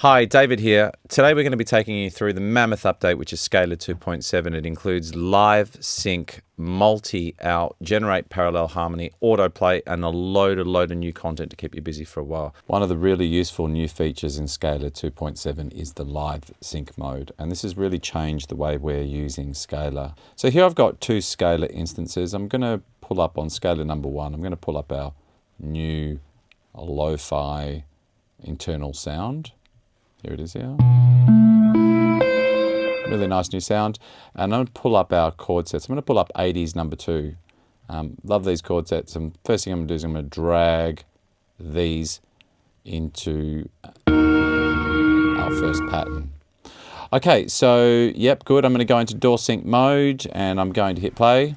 Hi, David here. Today we're going to be taking you through the mammoth update, which is Scalar 2.7. It includes live sync, multi-out, generate parallel harmony, autoplay, and a load of new content to keep you busy for a while. One of the really useful new features in Scalar 2.7 is the live sync mode, and this has really changed the way we're using Scalar. So here I've got two Scalar instances. I'm going to pull up on Scalar number 1. I'm going to pull up our new Lofi internal sound. Here it is here. Really nice new sound. And I'm going to pull up our chord sets. I'm going to pull up 80s number 2. Love these chord sets. And first thing I'm going to do is I'm going to drag these into our first pattern. Okay, so yep, good. I'm going to go into DAW sync mode and I'm going to hit play.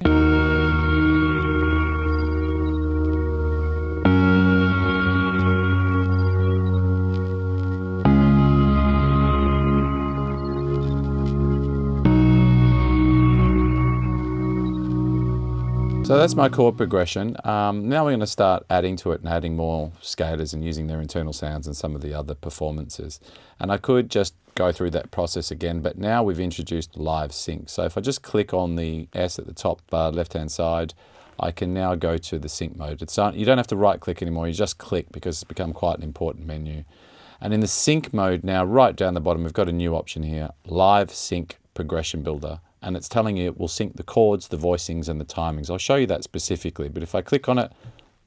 So that's my chord progression. Now we're going to start adding to it and adding more scalars and using their internal sounds and some of the other performances. And I could just go through that process again, but now we've introduced live sync. So if I just click on the S at the top left-hand side, I can now go to the sync mode. You don't have to right-click anymore, you just click because it's become quite an important menu. And in the sync mode now, right down the bottom, we've got a new option here, Live Sync Progression Builder. And it's telling you it will sync the chords, the voicings, and the timings. I'll show you that specifically, but if I click on it,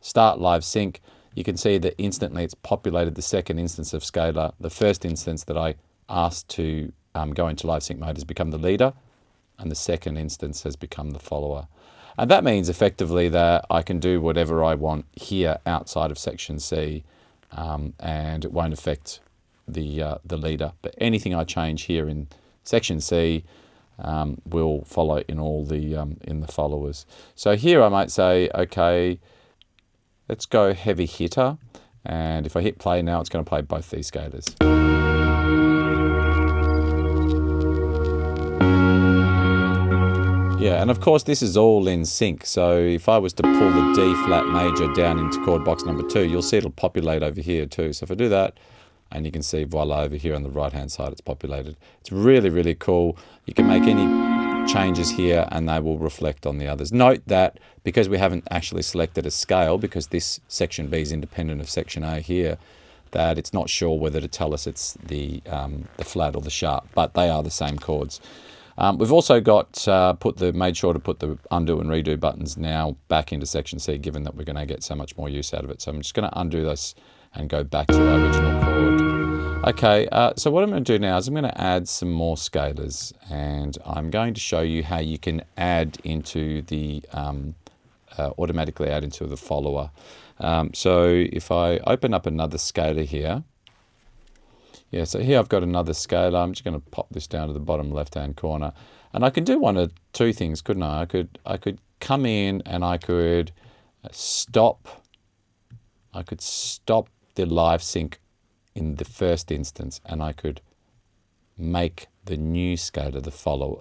start live sync, you can see that instantly it's populated the second instance of Scalar. The first instance that I asked to go into live sync mode has become the leader, and the second instance has become the follower. And that means effectively that I can do whatever I want here outside of section C, and it won't affect the leader. But anything I change here in section C will follow in all the in the followers. So here I might say, okay, let's go heavy hitter, and if I hit play now, it's going to play both these scalars. Yeah, and of course this is all in sync. So if I was to pull the D flat major down into chord box number 2, you'll see it'll populate over here too. So if I do that, and you can see, voila, over here on the right-hand side, it's populated. It's really, really cool. You can make any changes here and they will reflect on the others. Note that because we haven't actually selected a scale, because this section B is independent of section A here, that it's not sure whether to tell us it's the flat or the sharp, but they are the same chords. We've also got made sure to put the undo and redo buttons now back into section C, given that we're going to get so much more use out of it. So I'm just going to undo this and go back to our original chord. Okay, so what I'm going to do now is I'm going to add some more scalars, and I'm going to show you how you can add into the automatically add into the follower. So if I open up another scalar here, yeah, so here I've got another scalar. I'm just going to pop this down to the bottom left-hand corner, and I can do one of two things, couldn't I? I could come in and I could stop. I could stop the live sync in the first instance, and I could make the new scalar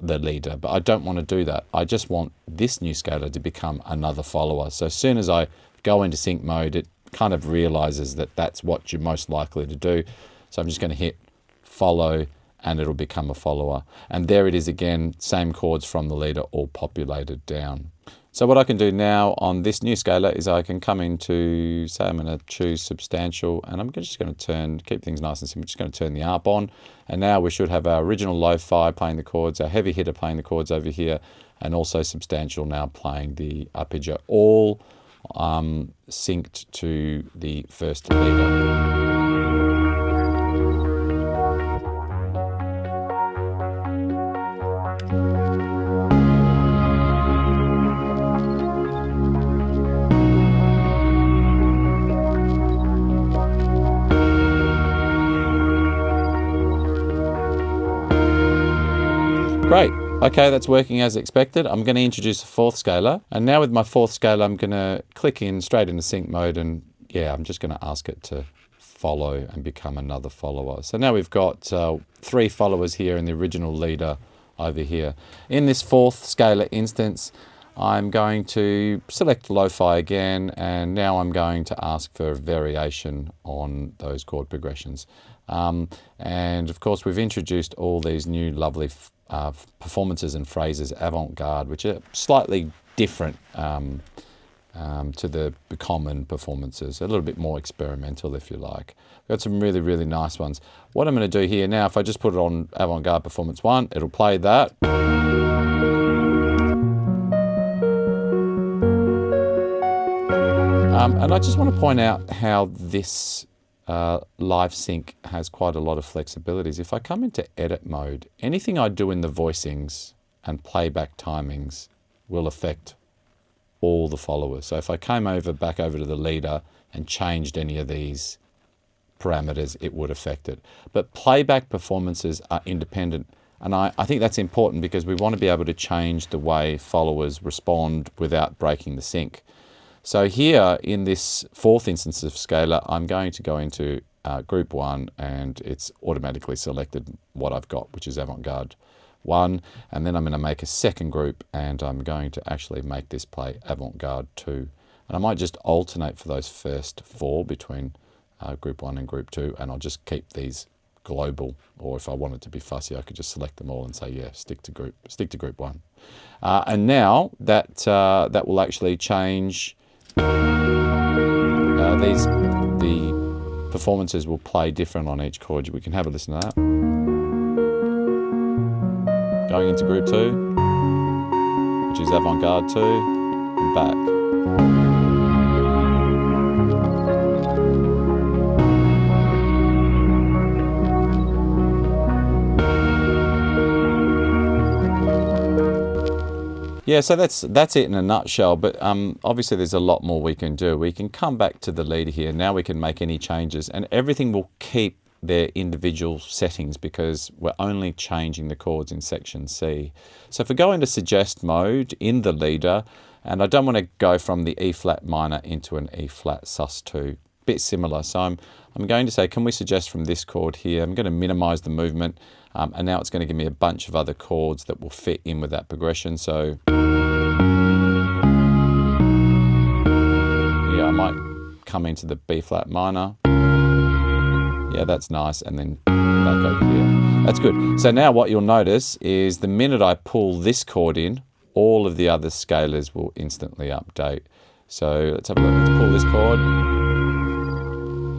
the leader, but I don't want to do that. I just want this new scalar to become another follower. So as soon as I go into sync mode, it kind of realizes that that's what you're most likely to do. So I'm just going to hit follow, and it'll become a follower. And there it is again, same chords from the leader all populated down. So what I can do now on this new scalar is I can come into, say I'm going to choose substantial, and I'm just going to keep things nice and simple, just going to turn the ARP on, and now we should have our original lo-fi playing the chords, our heavy hitter playing the chords over here, and also substantial now playing the arpeggio, all synced to the first leader. Great. Okay, that's working as expected. I'm going to introduce a fourth scalar. And now with my fourth scalar, I'm going to click in straight into sync mode. And yeah, I'm just going to ask it to follow and become another follower. So now we've got 3 followers here and the original leader over here. In this fourth scalar instance, I'm going to select Lo-Fi again, and now I'm going to ask for a variation on those chord progressions. And of course, we've introduced all these new lovely performances and phrases, avant-garde, which are slightly different to the common performances, a little bit more experimental, if you like. We've got some really, really nice ones. What I'm going to do here now, if I just put it on Avant-Garde Performance 1, it'll play that. And I just want to point out how this live sync has quite a lot of flexibilities. If I come into edit mode, anything I do in the voicings and playback timings will affect all the followers. So if I came back over to the leader and changed any of these parameters, it would affect it. But playback performances are independent, and I think that's important because we want to be able to change the way followers respond without breaking the sync. So here in this fourth instance of scalar, I'm going to go into group 1, and it's automatically selected what I've got, which is Avant-Garde 1, and then I'm going to make a second group, and I'm going to actually make this play Avant-Garde 2. And I might just alternate for those first 4 between group 1 and group 2, and I'll just keep these global, or if I wanted to be fussy, I could just select them all and say, yeah, stick to group 1. And now that will actually change. The performances will play different on each chord. We can have a listen to that. Going into group 2, which is Avant-Garde 2, and back. Yeah, so that's it in a nutshell, but obviously there's a lot more we can do. We can come back to the leader here. Now we can make any changes, and everything will keep their individual settings because we're only changing the chords in section C. So if we go into suggest mode in the leader, and I don't want to go from the E flat minor into an E flat sus2, bit similar. So I'm going to say, can we suggest from this chord here? I'm going to minimize the movement, and now it's going to give me a bunch of other chords that will fit in with that progression. So yeah, I might come into the B flat minor. Yeah, that's nice, and then back over here. That's good. So now what you'll notice is the minute I pull this chord in, all of the other scalars will instantly update. So let's have a look. Let's pull this chord,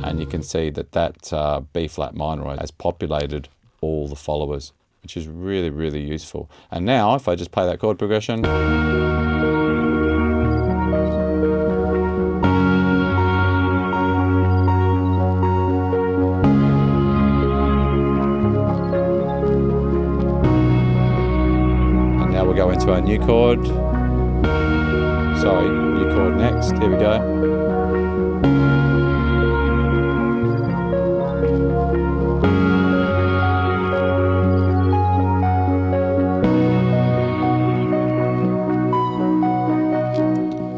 and you can see that B flat minor has populated all the followers, which is really, really useful. And now if I just play that chord progression, and now we'll go into our new chord. Sorry, new chord next. Here we go.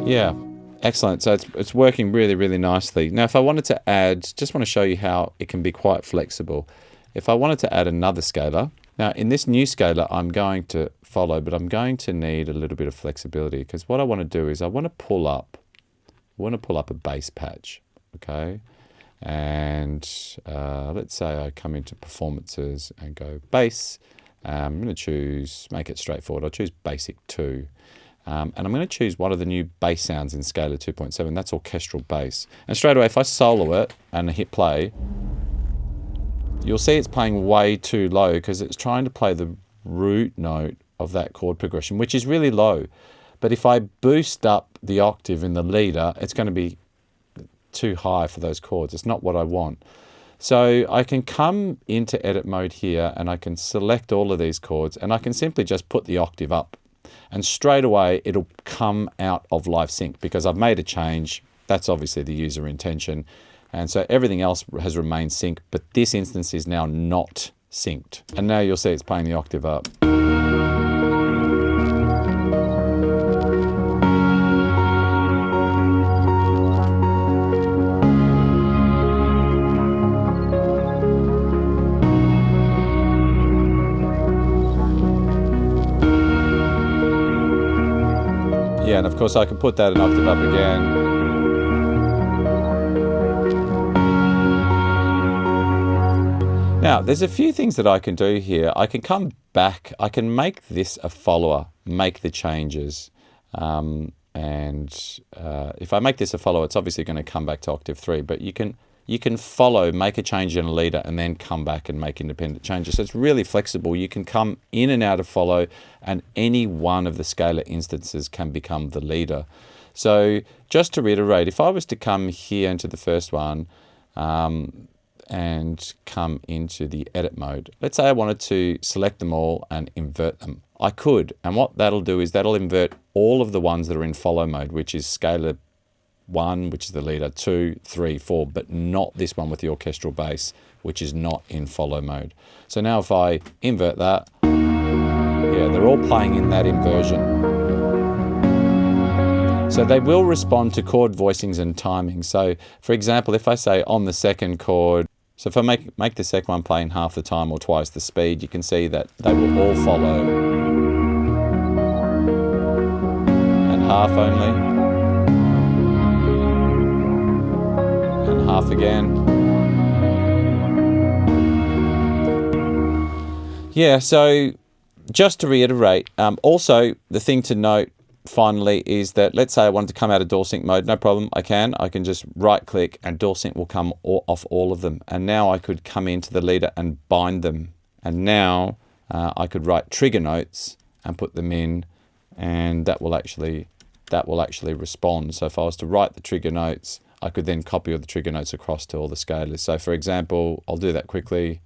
Yeah, excellent. So it's working really, really nicely. Now, if I wanted to add, just want to show you how it can be quite flexible. If I wanted to add another scalar, now in this new scalar, I'm going to follow, but I'm going to need a little bit of flexibility because what I want to do is I want to pull up a bass patch, okay? And let's say I come into performances and go bass. I'm going to make it straightforward. I'll choose basic 2. And I'm going to choose one of the new bass sounds in Scalar 2.7. That's orchestral bass. And straight away, if I solo it and hit play, you'll see it's playing way too low because it's trying to play the root note of that chord progression, which is really low. But if I boost up the octave in the leader, it's going to be too high for those chords. It's not what I want. So I can come into edit mode here and I can select all of these chords and I can simply just put the octave up. And straight away, it'll come out of live sync because I've made a change. That's obviously the user intention. And so everything else has remained synced, but this instance is now not synced. And now you'll see it's playing the octave up. Yeah, and of course I can put that an octave up again. Now, there's a few things that I can do here. I can come back, I can make this a follower, make the changes. If I make this a follower, it's obviously going to come back to octave 3, but you can follow, make a change in a leader, and then come back and make independent changes. So it's really flexible. You can come in and out of follow, and any one of the scalar instances can become the leader. So just to reiterate, if I was to come here into the first one, and come into the edit mode. Let's say I wanted to select them all and invert them. I could, and what that'll do is that'll invert all of the ones that are in follow mode, which is scalar 1, which is the leader, 2, 3, 4, but not this one with the orchestral bass, which is not in follow mode. So now if I invert that, yeah, they're all playing in that inversion. So they will respond to chord voicings and timing. So for example, if I say on the second chord, so if I make the second one play in half the time or twice the speed, you can see that they will all follow. And half only. And half again. Yeah, so just to reiterate, also the thing to note finally is that, let's say I wanted to come out of DAW sync mode, no problem, I can just right click and DAW sync will come off all of them. And now I could come into the leader and bind them. And now I could write trigger notes and put them in, and that will actually respond. So if I was to write the trigger notes, I could then copy all the trigger notes across to all the scalars. So for example, I'll do that quickly.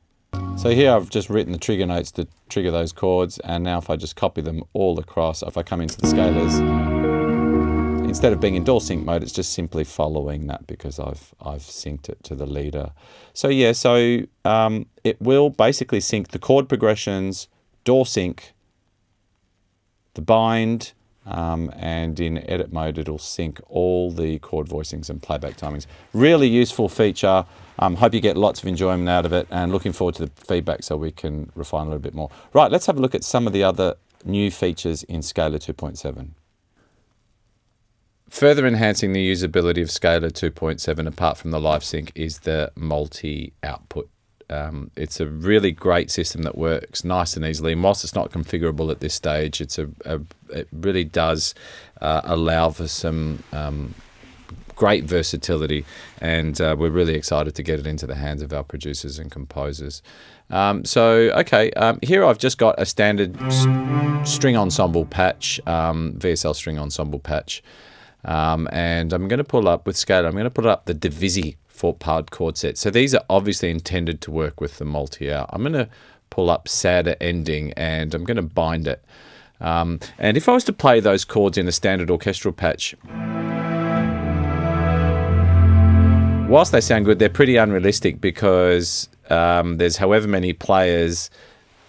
So here I've just written the trigger notes to trigger those chords, and now if I just copy them all across, if I come into the scalars, instead of being in DAW sync mode, it's just simply following that because I've synced it to the leader. So yeah, so it will basically sync the chord progressions, DAW sync, the bind, and in edit mode it'll sync all the chord voicings and playback timings. Really useful feature. Hope you get lots of enjoyment out of it, and looking forward to the feedback so we can refine a little bit more. Right, let's have a look at some of the other new features in Scalar 2.7. Further enhancing the usability of Scalar 2.7 apart from the live sync is the multi-output. It's a really great system that works nice and easily. And whilst it's not configurable at this stage, it really does allow for some great versatility, and we're really excited to get it into the hands of our producers and composers. Here I've just got a standard string ensemble patch, VSL string ensemble patch, and I'm going to pull up with Scalar, I'm going to put up the Divisi 4-part chord set. So these are obviously intended to work with the multi-out. I'm going to pull up sadder ending, and I'm going to bind it. And if I was to play those chords in a standard orchestral patch, whilst they sound good, they're pretty unrealistic because there's however many players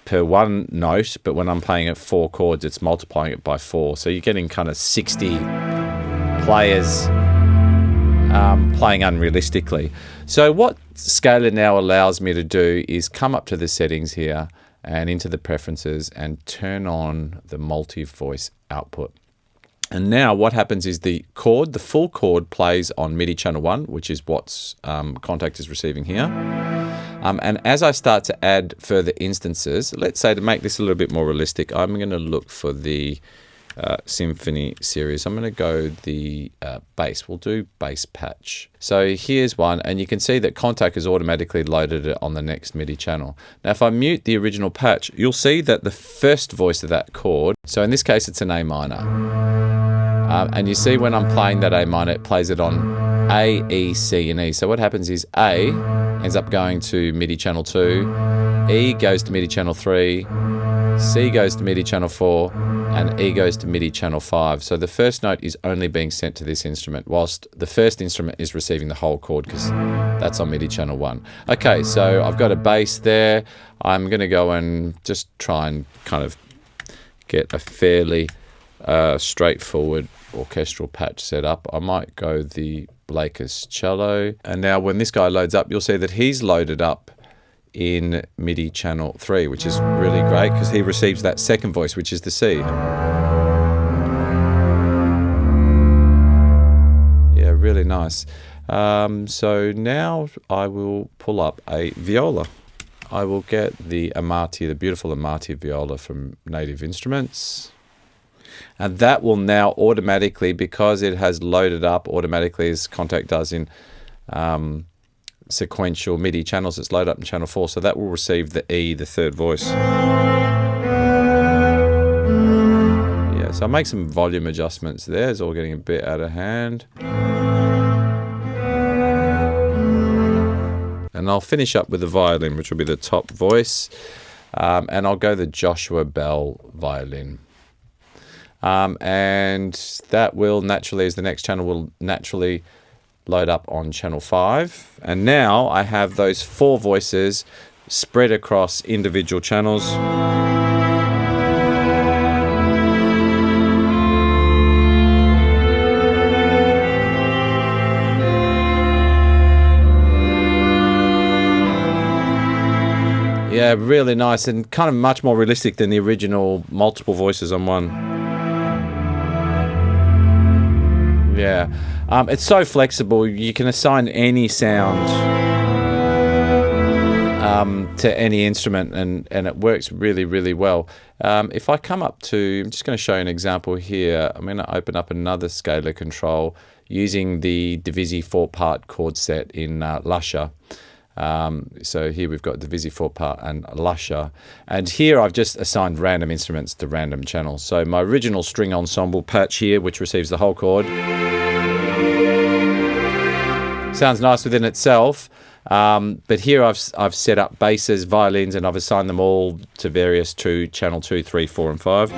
per one note, but when I'm playing at 4 chords, it's multiplying it by 4. So you're getting kind of 60 players playing unrealistically. So what Scalar now allows me to do is come up to the settings here and into the preferences and turn on the multi-voice output. And now what happens is the full chord plays on MIDI channel 1, which is what Contact is receiving here. And as I start to add further instances, let's say to make this a little bit more realistic, I'm going to look for the Symphony series. I'm going to go the bass. We'll do bass patch. So here's one, and you can see that Contact has automatically loaded it on the next MIDI channel. Now if I mute the original patch, you'll see that the first voice of that chord, so in this case it's an A minor. And you see when I'm playing that A minor, it plays it on A, E, C, and E. So what happens is A ends up going to MIDI channel 2, E goes to MIDI channel 3, C goes to MIDI channel 4, and E goes to MIDI channel 5. So the first note is only being sent to this instrument, whilst the first instrument is receiving the whole chord because that's on MIDI channel 1. Okay, so I've got a bass there. I'm going to go and just try and kind of get a fairly straightforward orchestral patch set up. I might go the Blakers cello. And now when this guy loads up, you'll see that he's loaded up in MIDI channel 3, which is really great because he receives that second voice, which is the C. Yeah, really nice. So now I will pull up a viola. I will get the Amati, the beautiful Amati viola from Native Instruments. And that will now automatically, because it has loaded up automatically as Contact does in sequential MIDI channels, it's loaded up in channel 4, so that will receive the E, the third voice. Yeah, so I'll make some volume adjustments there. It's all getting a bit out of hand. And I'll finish up with the violin, which will be the top voice. And I'll go the Joshua Bell violin. And that will naturally, as the next channel will naturally load up on channel 5. And now I have those 4 voices spread across individual channels. Yeah, really nice and kind of much more realistic than the original multiple voices on one. Yeah, it's so flexible. You can assign any sound to any instrument, and it works really, really well. If I come up to, I'm just going to show you an example here. I'm going to open up another scalar control using the Divisi 4-part chord set in Lusher. So here we've got Divisi 4-part and Lusher, and here I've just assigned random instruments to random channels. So my original string ensemble patch here, which receives the whole chord, sounds nice within itself, but here I've set up basses, violins, and I've assigned them all to various channel 2, 3, 4, and 5.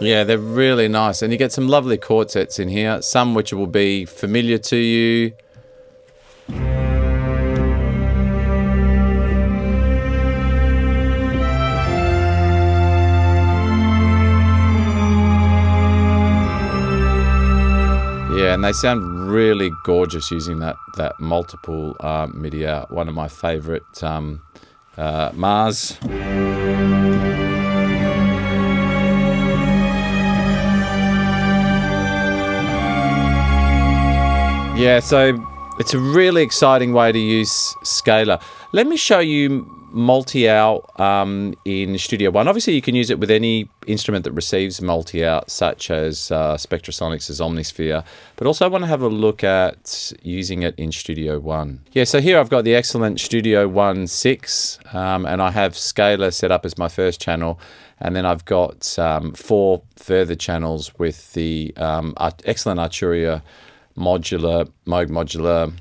Yeah, they're really nice, and you get some lovely chord sets in here, some which will be familiar to you. Yeah, and they sound really gorgeous using that multiple MIDI out. One of my favorite Mars. Yeah, so it's a really exciting way to use scalar. Let me show you multi-out in Studio One. Obviously, you can use it with any instrument that receives multi-out, such as Spectrasonics' Omnisphere. But also, I want to have a look at using it in Studio One. Yeah, so here I've got the excellent Studio One 6, and I have scalar set up as my first channel. And then I've got 4 further channels with the excellent Arturia Moog modular,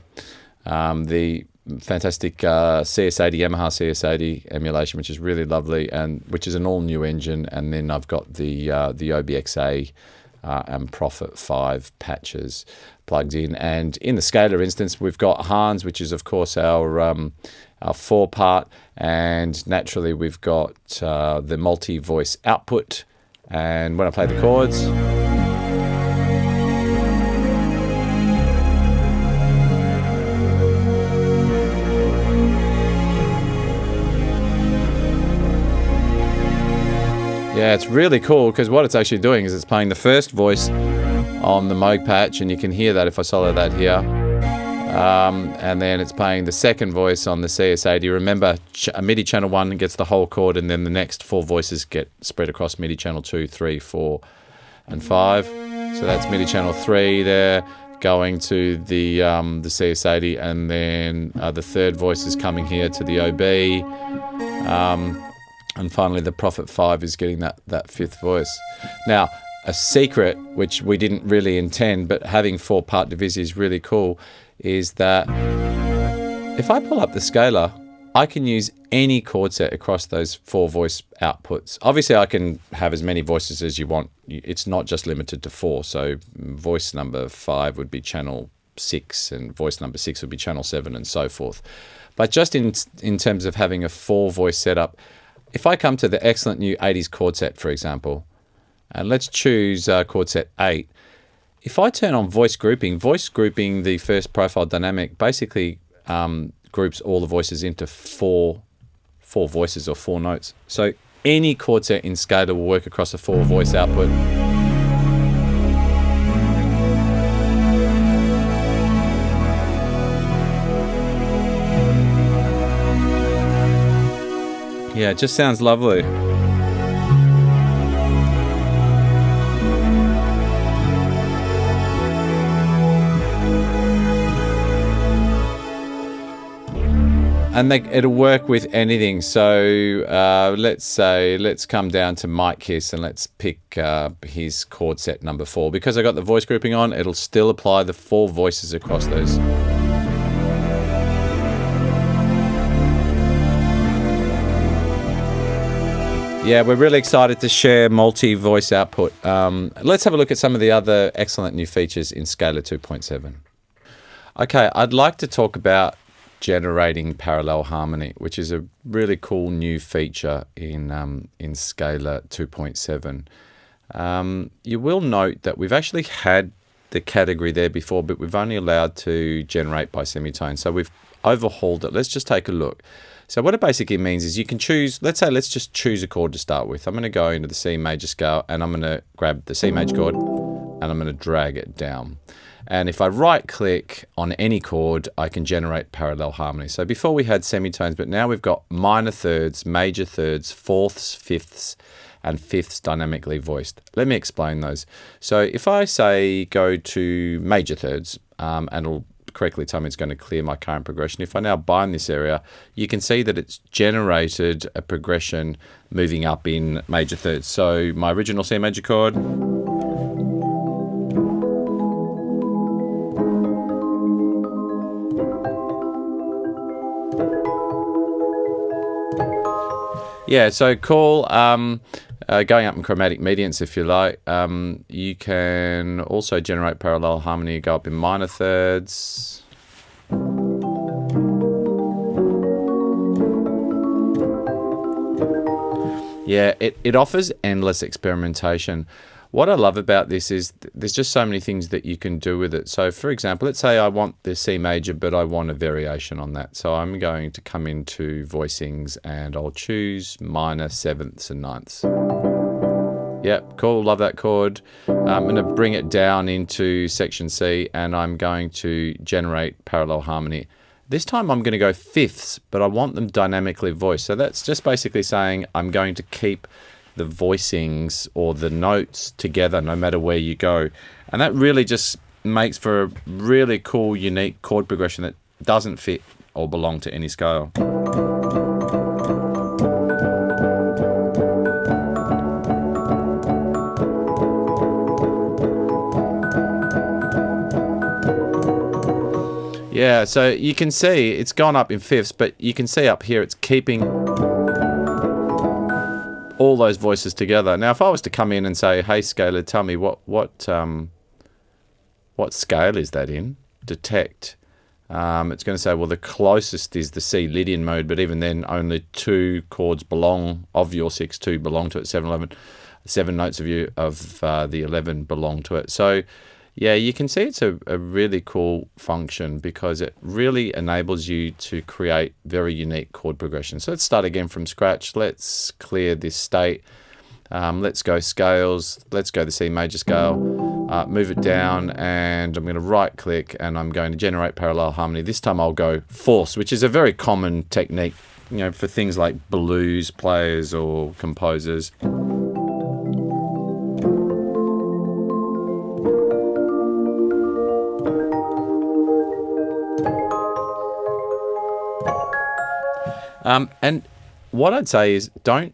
the fantastic CS80, Yamaha CS80 emulation, which is really lovely, and which is an all-new engine. And then I've got the OBXA and Prophet 5 patches plugged in. And in the scalar instance, we've got Hans, which is of course our 4-part, and naturally we've got the multi-voice output. And when I play the chords, yeah, it's really cool because what it's actually doing is it's playing the first voice on the Moog patch, and you can hear that if I solo that here. And then it's playing the second voice on the CS80. Remember, a MIDI channel 1 gets the whole chord, and then the next 4 voices get spread across MIDI channel 2, 3, 4, and 5. So that's MIDI channel 3 there, going to the CS80, and then the third voice is coming here to the OB. And finally, the Prophet 5 is getting that 5th voice. Now, a secret, which we didn't really intend, but having 4-part Divisi is really cool, is that if I pull up the scalar, I can use any chord set across those 4 voice outputs. Obviously, I can have as many voices as you want. It's not just limited to 4. So voice number 5 would be channel 6, and voice number 6 would be channel 7, and so forth. But just in terms of having a 4-voice setup, if I come to the excellent new 80s chord set, for example, and let's choose chord set 8, if I turn on voice grouping, the first profile dynamic basically groups all the voices into four voices or 4 notes. So any chord set in scalar will work across a 4 voice output. Yeah, it just sounds lovely. And it'll work with anything. So let's come down to Mike Kiss and let's pick his chord set number 4. Because I got the voice grouping on, it'll still apply the 4 voices across those. Yeah, we're really excited to share multi-voice output. Let's have a look at some of the other excellent new features in Scalar 2.7. Okay, I'd like to talk about generating parallel harmony, which is a really cool new feature in Scalar 2.7. You will note that we've actually had the category there before, but we've only allowed to generate by semitone. So we've overhauled it. Let's just take a look. So what it basically means is you can choose, let's just choose a chord to start with. I'm going to go into the C major scale and I'm going to grab the C major chord and I'm going to drag it down. And if I right click on any chord, I can generate parallel harmony. So before we had semitones, but now we've got minor thirds, major thirds, fourths, fifths, and fifths dynamically voiced. Let me explain those. So if I say go to major thirds, and it'll correctly tell me it's going to clear my current progression. If I now bind this area, you can see that it's generated a progression moving up in major thirds. So my original C major chord, yeah, so call going up in chromatic medians if you like. You can also generate parallel harmony, go up in minor thirds. Yeah, it offers endless experimentation. What I love about this is there's just so many things that you can do with it. So for example, let's say I want the C major, but I want a variation on that. So I'm going to come into voicings and I'll choose minor, sevenths and ninths. Yep, cool, love that chord. I'm going to bring it down into section C and I'm going to generate parallel harmony. This time I'm going to go fifths, but I want them dynamically voiced. So that's just basically saying I'm going to keep the voicings or the notes together no matter where you go. And that really just makes for a really cool, unique chord progression that doesn't fit or belong to any scale. Yeah, so you can see it's gone up in fifths, but you can see up here it's keeping all those voices together. Now, if I was to come in and say, "Hey, scaler, tell me what scale is that in?" Detect. It's going to say, well, the closest is the C Lydian mode, but even then, only 2 chords belong of your 6/2 belong to it. 7/11, 7 notes of the 11 belong to it. So, yeah, you can see it's a really cool function because it really enables you to create very unique chord progressions. So let's start again from scratch. Let's clear this state. Let's go scales. Let's go the C major scale. Move it down and I'm going to right click and I'm going to generate parallel harmony. This time I'll go fourths, which is a very common technique, you know, for things like blues players or composers. And what I'd say is don't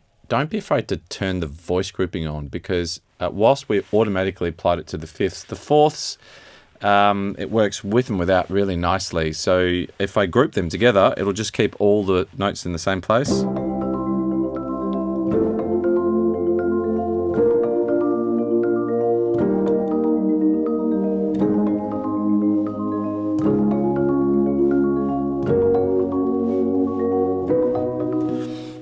be afraid to turn the voice grouping on because whilst we automatically applied it to the fifths, the fourths, it works with and without really nicely. So if I group them together, it'll just keep all the notes in the same place.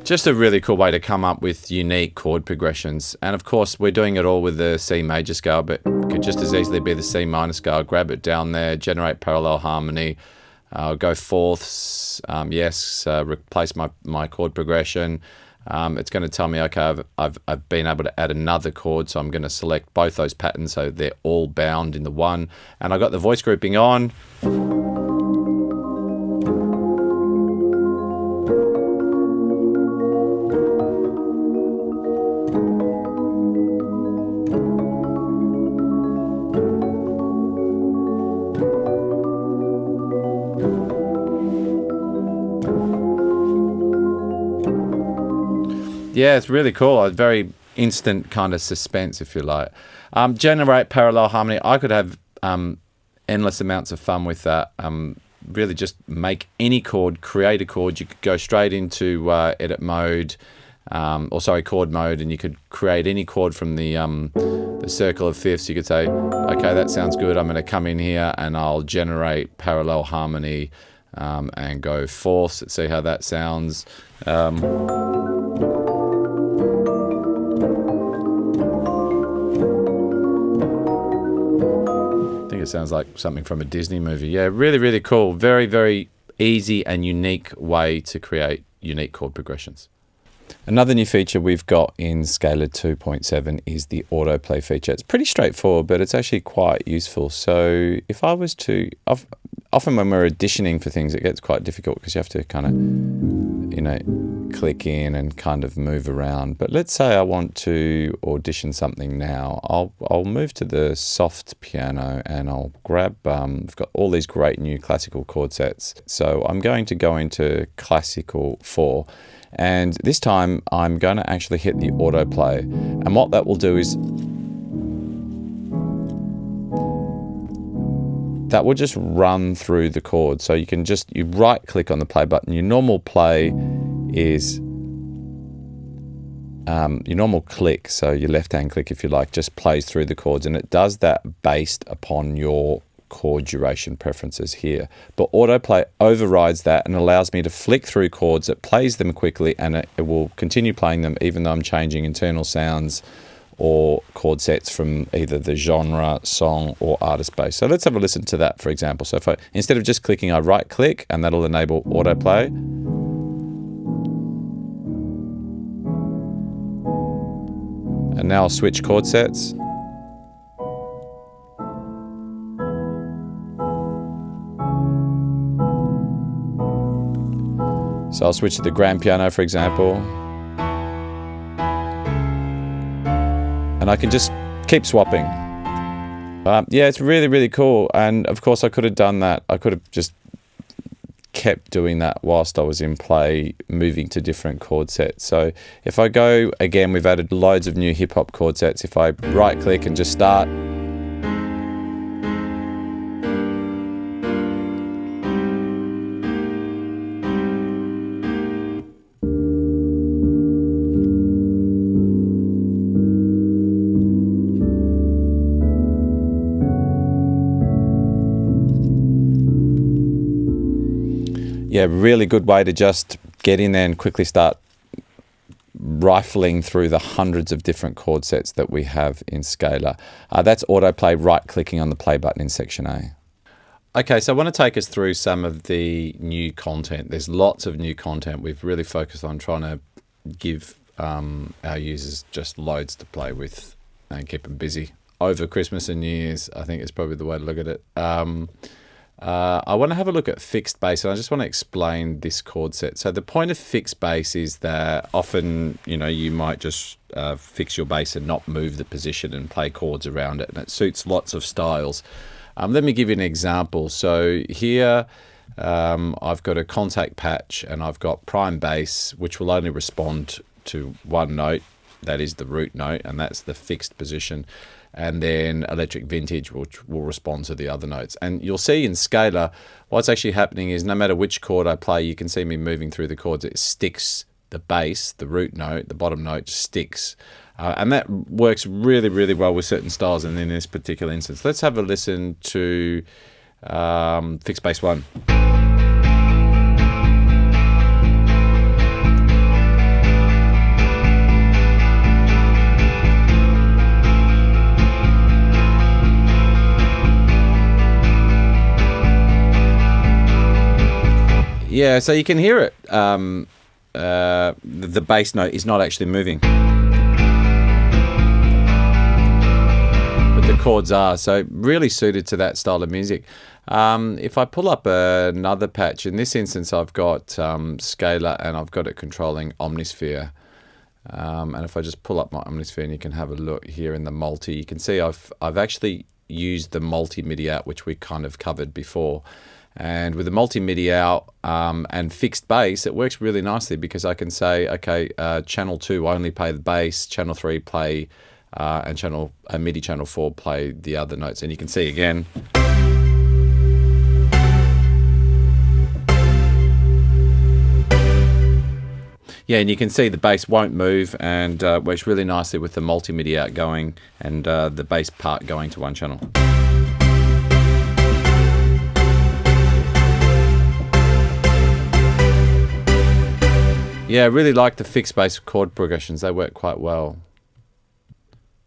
Just a really cool way to come up with unique chord progressions. And of course, we're doing it all with the C major scale, but it could just as easily be the C minor scale. Grab it down there, generate parallel harmony. I'll go fourths, yes, replace my chord progression. It's going to tell me, okay, I've been able to add another chord, so I'm going to select both those patterns so they're all bound in the one. And I got the voice grouping on. Yeah, it's really cool. A very instant kind of suspense, if you like. Generate parallel harmony. I could have endless amounts of fun with that. Really just make any chord, create a chord. You could go straight into edit mode, chord mode, and you could create any chord from the circle of fifths. You could say, okay, that sounds good. I'm going to come in here and I'll generate parallel harmony and go fourths. Let's see how that sounds. It sounds like something from a Disney movie. Yeah, really, really cool. Very, very easy and unique way to create unique chord progressions. Another new feature we've got in Scalar 2.7 is the autoplay feature. It's pretty straightforward, but it's actually quite useful. So if I was to, often when we're auditioning for things, it gets quite difficult because you have to kind of, click in and kind of move around. But let's say I want to audition something now. I'll move to the soft piano and I'll grab, I've got all these great new classical chord sets. So I'm going to go into classical 4. And this time I'm going to actually hit the autoplay. And what that will do is that will just run through the chords. So you right click on the play button. Your normal play is your normal click, so your left hand click if you like, just plays through the chords, and it does that based upon your chord duration preferences here. But autoplay overrides that and allows me to flick through chords. It plays them quickly and it will continue playing them even though I'm changing internal sounds or chord sets from either the genre, song, or artist base. So let's have a listen to that, for example. So if instead of just clicking, I right click and that'll enable autoplay. And now I'll switch chord sets. So I'll switch to the grand piano, for example. And I can just keep swapping. Yeah, it's really, really cool. And of course I could have done that. I could have just kept doing that whilst I was in play, moving to different chord sets. So if I go, again, we've added loads of new hip hop chord sets. If I right click and just start, yeah, really good way to just get in there and quickly start rifling through the hundreds of different chord sets that we have in Scalar. That's autoplay, right-clicking on the play button in Section A. Okay, so I want to take us through some of the new content. There's lots of new content. We've really focused on trying to give our users just loads to play with and keep them busy over Christmas and New Year's. I think is probably the way to look at it. I want to have a look at fixed bass, and I just want to explain this chord set. So the point of fixed bass is that often, you might just fix your bass and not move the position and play chords around it, and it suits lots of styles. Let me give you an example. So here I've got a contact patch and I've got prime bass, which will only respond to one note, that is the root note, and that's the fixed position. And then electric vintage, which will respond to the other notes. And you'll see in Scalar, what's actually happening is no matter which chord I play, you can see me moving through the chords. It sticks the bass, the root note, the bottom note sticks. And that works really, really well with certain styles. And in this particular instance, let's have a listen to fixed bass 1. Yeah, so you can hear it. The bass note is not actually moving, but the chords are. So really suited to that style of music. If I pull up another patch, in this instance I've got scalar and I've got it controlling omnisphere. And if I just pull up my omnisphere, and you can have a look here in the multi, you can see I've actually used the multi MIDI out, which we kind of covered before. And with the multi MIDI out and fixed bass, it works really nicely because I can say, okay, channel 2 only play the bass, channel 3 play, and MIDI channel 4 play the other notes. And you can see again. Yeah, and you can see the bass won't move, and works really nicely with the multi MIDI out going and the bass part going to one channel. Yeah, I really like the fixed bass chord progressions. They work quite well.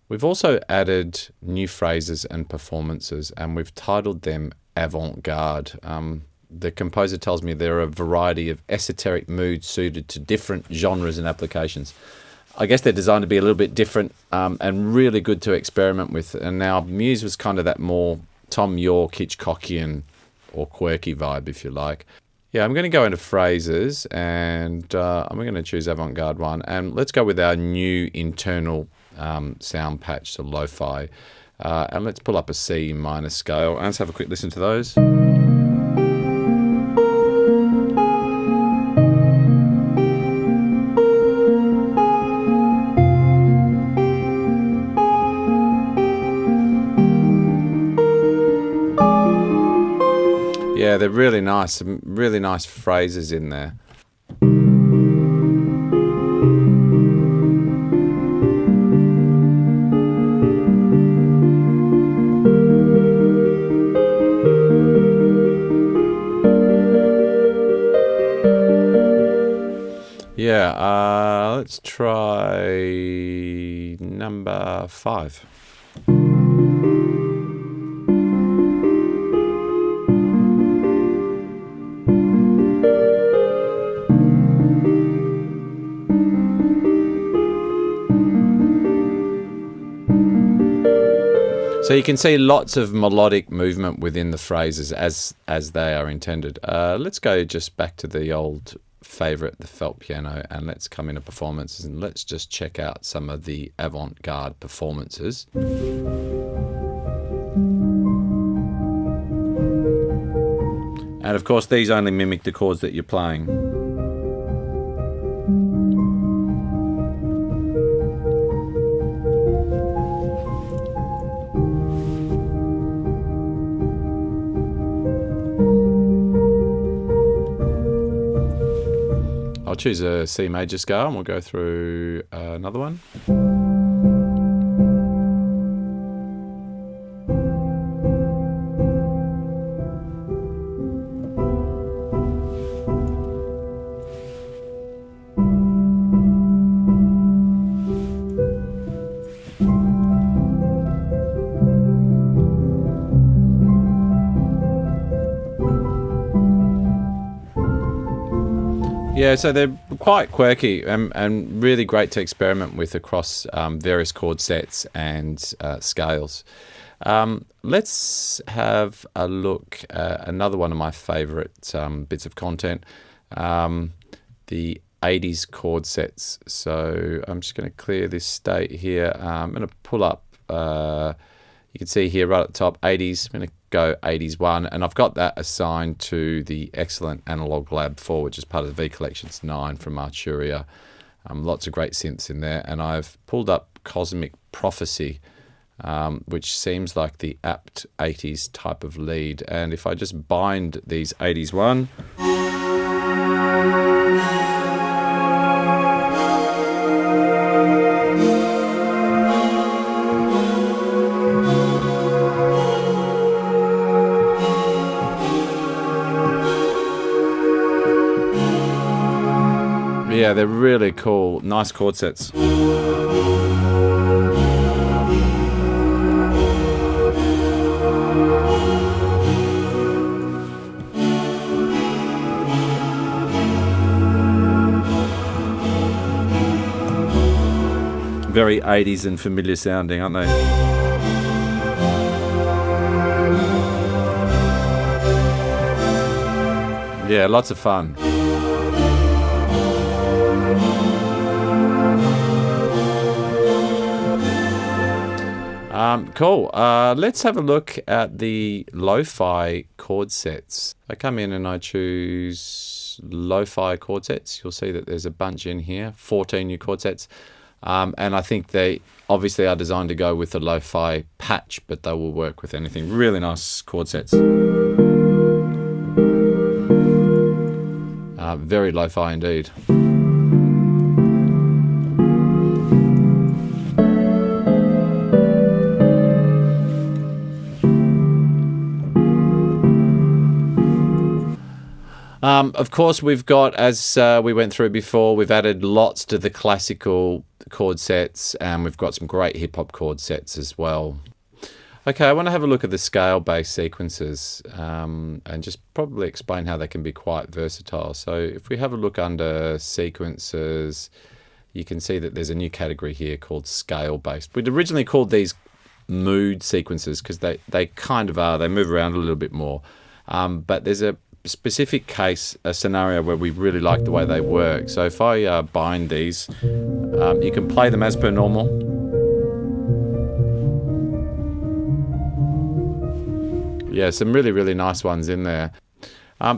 We've also added new phrases and performances, and we've titled them Avant Garde. The composer tells me there are a variety of esoteric moods suited to different genres and applications. I guess they're designed to be a little bit different and really good to experiment with. And now Muse was kind of that more Tom York, Hitchcockian or quirky vibe, if you like. Yeah, I'm going to go into phrases, and I'm going to choose Avant-Garde 1. And let's go with our new internal sound patch, so Lofi. And let's pull up a C minor scale. And let's have a quick listen to those. Yeah, they're really nice. Some really nice phrases in there. Yeah, let's try number 5. So you can see lots of melodic movement within the phrases as they are intended. Let's go just back to the old favorite, the felt piano, and let's come into performances, and let's just check out some of the avant-garde performances. And of course these only mimic the chords that you're playing. I'll choose a C major scale and we'll go through another one. Yeah, so they're quite quirky and really great to experiment with across various chord sets and scales. Let's have a look at another one of my favourite bits of content, the 80s chord sets. So I'm just going to clear this state here. I'm going to pull up, you can see here right at the top, 80s. I'm going to go 80s 1, and I've got that assigned to the excellent Analog Lab 4, which is part of the V Collections 9 from Arturia. Lots of great synths in there, and I've pulled up Cosmic Prophecy, which seems like the apt 80s type of lead. And if I just bind these 80s 1, yeah, they're really cool, nice chord sets. Very 80s and familiar sounding, aren't they? Yeah, lots of fun. Cool. Let's have a look at the Lofi chord sets. I come in and I choose Lofi chord sets. You'll see that there's a bunch in here, 14 new chord sets. And I think they obviously are designed to go with the Lofi patch, but they will work with anything. Really nice chord sets. Very Lo-fi indeed. Of course, we've got, as we went through before, we've added lots to the classical chord sets, and we've got some great hip-hop chord sets as well. Okay, I want to have a look at the scale-based sequences and just probably explain how they can be quite versatile. So if we have a look under sequences, you can see that there's a new category here called scale-based. We'd originally called these mood sequences because they kind of are. They move around a little bit more. But there's a specific case, a scenario where we really like the way they work. So if I bind these, you can play them as per normal. Yeah, some really, really nice ones in there.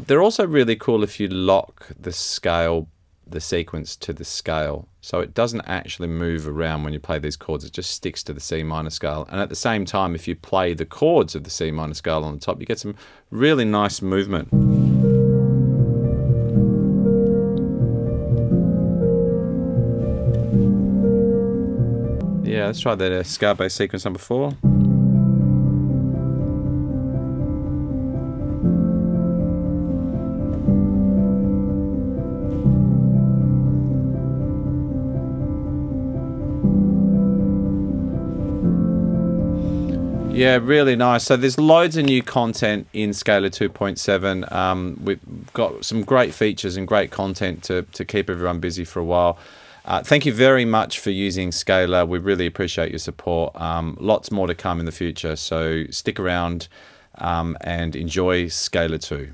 They're also really cool if you lock the scale, the sequence to the scale. So it doesn't actually move around when you play these chords. It just sticks to the C minor scale. And at the same time, if you play the chords of the C minor scale on the top, you get some really nice movement. Yeah, let's try the scale-based sequence number 4. Yeah, really nice. So there's loads of new content in Scalar 2.7. We've got some great features and great content to keep everyone busy for a while. Thank you very much for using Scalar. We really appreciate your support. Lots more to come in the future. So stick around and enjoy Scalar 2.